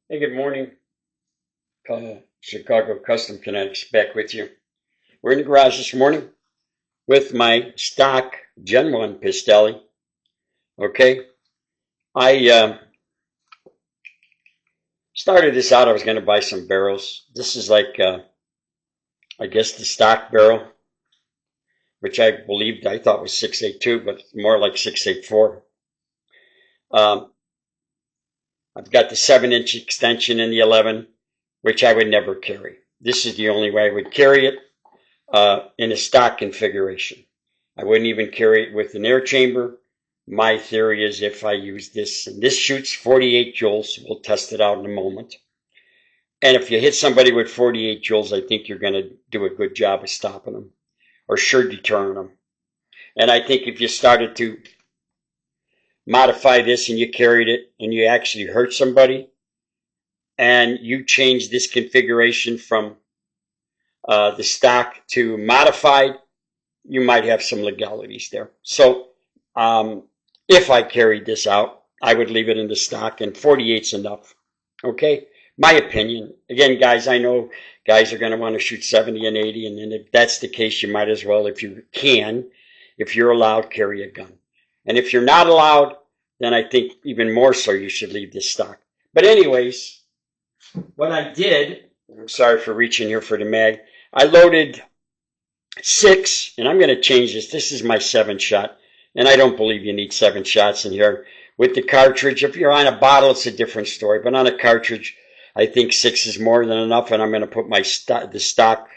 Hey, good morning. Chicago Custom Kinetics back with you. We're in the garage this morning with my stock Gen 1 Pistelle. Okay, I started this out. I was going to buy some barrels. This is like, I guess, the stock barrel, which I thought was 682, but more like 684. Um, I've got the 7-inch extension in the 11, which I would never carry. This is the only way I would carry it in a stock configuration. I wouldn't even carry it with an air chamber. My theory is if I use this, and this shoots 48 joules, we'll test it out in a moment. And if you hit somebody with 48 joules, I think you're going to do a good job of stopping them or sure deterring them. And I think if you started to modify this and you carried it and you actually hurt somebody and you change this configuration from the stock to modified, you might have some legalities there. So if I carried this out, I would leave it in the stock, and 48's enough. Okay? My opinion. Again, guys, I know guys are going to want to shoot 70 and 80, and then if that's the case, you might as well, if you can, if you're allowed, carry a gun. And if you're not allowed, then I think even more so you should leave this stock. But anyways, what I did, I'm sorry for reaching here for the mag, I loaded 6, and I'm going to change this. This is my 7-shot, and I don't believe you need 7 shots in here. With the cartridge, if you're on a bottle, it's a different story, but on a cartridge, I think 6 is more than enough, and I'm going to put my the stock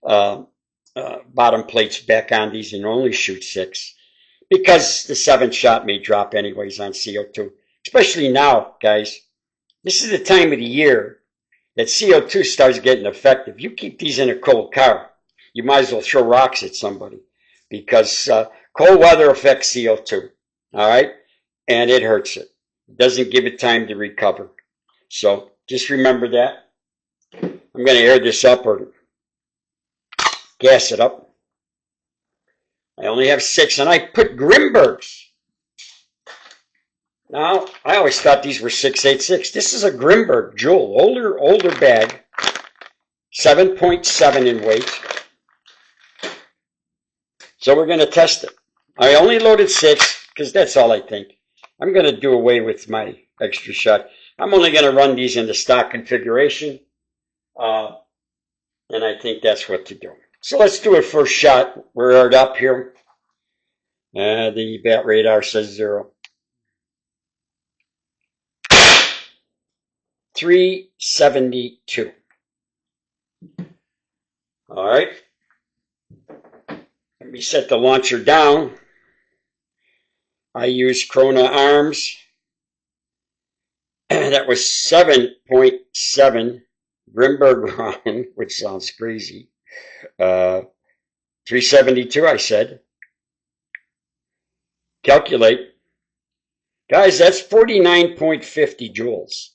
bottom plates back on these and only shoot 6, because the 7-shot may drop anyways on CO2, especially now, guys. This is the time of the year that CO2 starts getting effective. You keep these in a cold car, you might as well throw rocks at somebody, because cold weather affects CO2, all right? And it hurts it. It doesn't give it time to recover. So just remember that. I'm going to air this up or gas it up. I only have 6, and I put GRIMBURGs. Now, I always thought these were 686. This is a GRIMBURG JUL, older bag, 7.7 in weight. So we're going to test it. I only loaded 6 because that's all I think. I'm going to do away with my extra shot. I'm only going to run these in the stock configuration, and I think that's what to do. So let's do a first shot. We're aired up here. The bat radar says 0. 372. All right. Let me set the launcher down. I use Corona Arms. That was 7.7 GRIMBURG round, which sounds crazy. 372, I said. Calculate. Guys, that's 49.50 joules.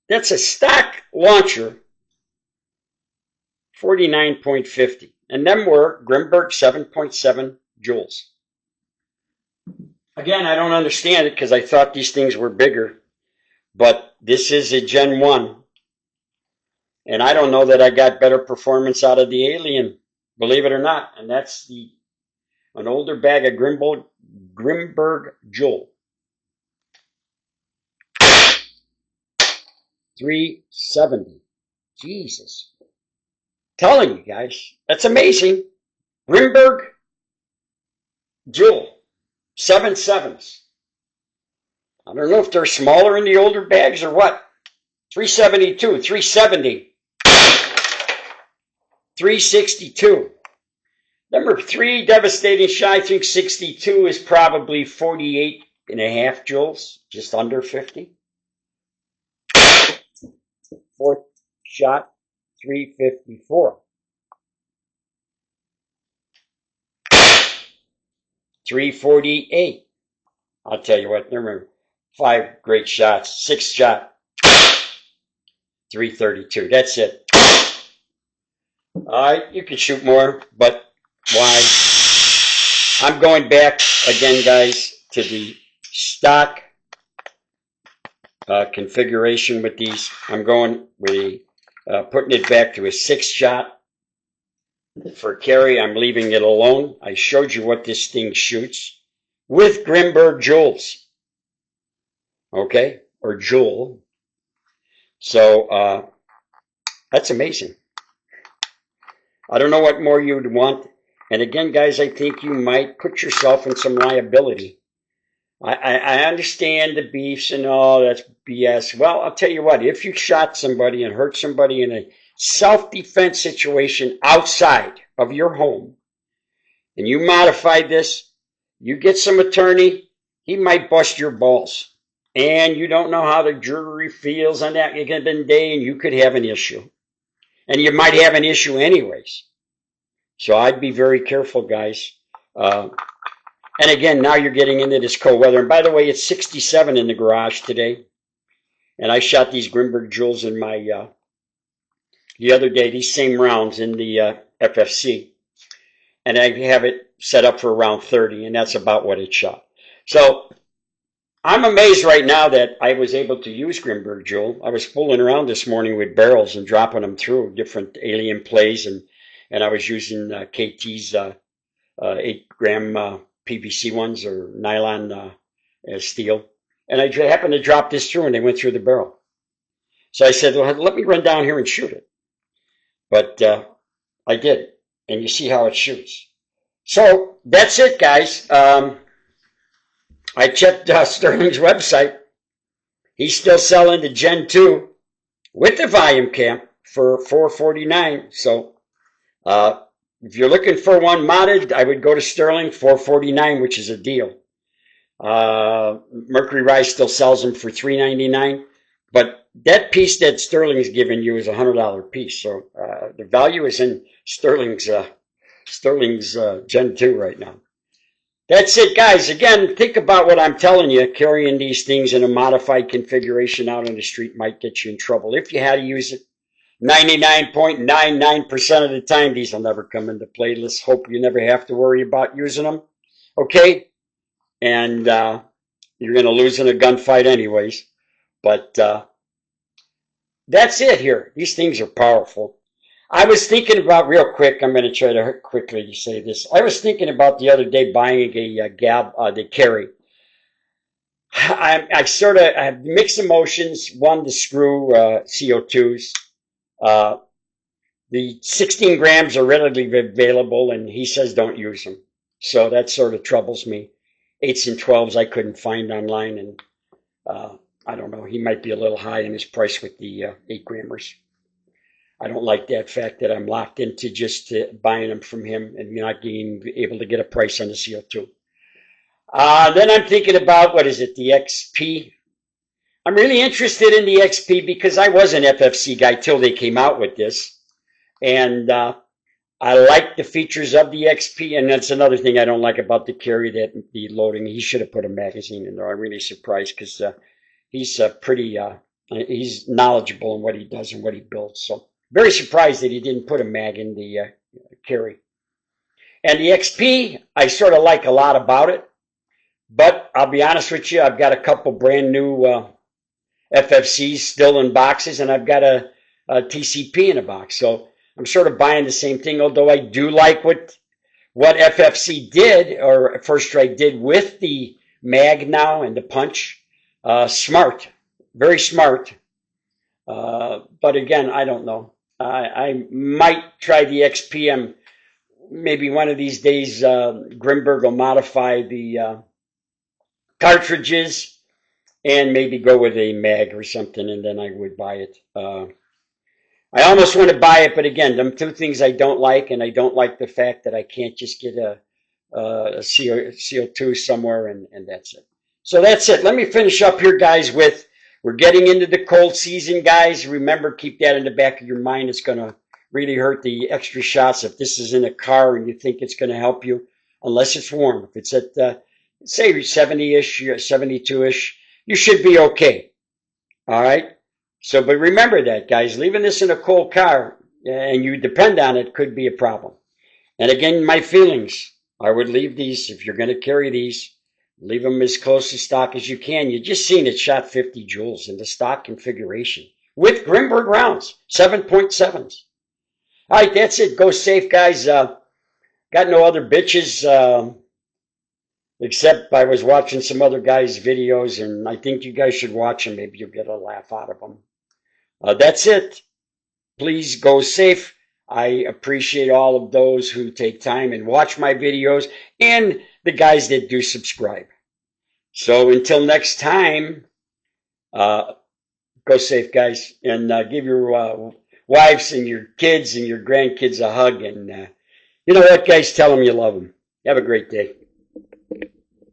That's a stock launcher, 49.50. And them were GRIMBURG 7.7 joules. Again, I don't understand it because I thought these things were bigger. But this is a Gen 1. And I don't know that I got better performance out of the Alien, believe it or not. And that's an older bag of GRIMBURG JUL. 370. Jesus. Telling you guys, that's amazing. GRIMBURG JUL. 7.7s. I don't know if they're smaller in the older bags or what. 372, 370, 362. Number 3, devastating shot. I think 62 is probably 48.5 joules, just under 50. 4th shot, 354. 348. I'll tell you what, remember, 5 great shots. 6th shot, 332. That's it. All right, you can shoot more, but why? I'm going back again, guys, to the stock configuration with these. I'm going with putting it back to a 6-shot for carry. I'm leaving it alone. I showed you what this thing shoots with GRIMBURG JULs, okay, or JUL. So that's amazing. I don't know what more you'd want. And again, guys, I think you might put yourself in some liability. I understand the beefs and all, that's BS. Well, I'll tell you what, if you shot somebody and hurt somebody in a self-defense situation outside of your home, and you modified this, you get some attorney, he might bust your balls. And you don't know how the jury feels on that given day, and you could have an issue. And you might have an issue anyways. So I'd be very careful, guys. And again, now you're getting into this cold weather. And by the way, it's 67 in the garage today. And I shot these GRIMBURG JULs in my, the other day, these same rounds in the FFC. And I have it set up for around 30, and that's about what it shot. So I'm amazed right now that I was able to use GRIMBURG JUL. I was fooling around this morning with barrels and dropping them through different alien plays, and I was using KT's 8-gram PVC ones or nylon steel. And I happened to drop this through, and they went through the barrel. So I said, well, let me run down here and shoot it. But I did, and you see how it shoots. So that's it, guys. I checked Sterling's website. He's still selling the Gen 2 with the volume cam for $449. So if you're looking for one modded, I would go to Sterling, $449, which is a deal. Mercury Rise still sells them for $399. But that piece that Sterling's giving you is a $100 piece. So the value is in Sterling's Gen 2 right now. That's it, guys. Again, think about what I'm telling you. Carrying these things in a modified configuration out on the street might get you in trouble. If you had to use it, 99.99% of the time, these will never come into play. Let's hope you never have to worry about using them. Okay? And you're going to lose in a gunfight anyways. But that's it here. These things are powerful. I was thinking about, real quick, I'm going to try to quickly say this. I was thinking about the other day buying the carry. I have mixed emotions. One, the screw CO2s. The 16 grams are readily available, and he says don't use them. So that sort of troubles me. 8s and 12s I couldn't find online, and I don't know. He might be a little high in his price with the 8-grammers. I don't like that fact that I'm locked into just buying them from him and not being able to get a price on the CO2. Then I'm thinking about, what is it, the XP? I'm really interested in the XP because I was an FFC guy till they came out with this. And I like the features of the XP, and that's another thing I don't like about the carry, that the loading. He should have put a magazine in there. I'm really surprised because he's he's knowledgeable in what he does and what he builds. So very surprised that he didn't put a mag in the carry. And the XP, I sort of like a lot about it. But I'll be honest with you, I've got a couple brand new FFCs still in boxes, and I've got a TCP in a box. So I'm sort of buying the same thing, although I do like what FFC did, or First Strike did, with the mag now and the punch. Smart, very smart. But again, I don't know. I might try the XP. Maybe one of these days, GRIMBURG will modify the cartridges and maybe go with a mag or something, and then I would buy it. I almost want to buy it, but again, them two things I don't like, and I don't like the fact that I can't just get a CO2 somewhere, and that's it. So that's it. Let me finish up here, guys, with, we're getting into the cold season, guys. Remember, keep that in the back of your mind. It's going to really hurt the extra shots if this is in a car and you think it's going to help you, unless it's warm. If it's at, say, 70-ish, 72-ish, you should be okay. All right? So, but remember that, guys. Leaving this in a cold car and you depend on it could be a problem. And again, my feelings, I would leave these, if you're going to carry these, Leave them as close to stock as you can. You just seen it shot 50 joules in the stock configuration with GRIMBURG rounds, 7.7s. All right, that's it. Go safe, guys. Got no other bitches, except I was watching some other guys' videos, and I think you guys should watch them. Maybe you'll get a laugh out of them. That's it. Please go safe. I appreciate all of those who take time and watch my videos, and the guys that do subscribe. So until next time, go safe, guys, and give your wives and your kids and your grandkids a hug. And you know what, guys? Tell them you love them. Have a great day.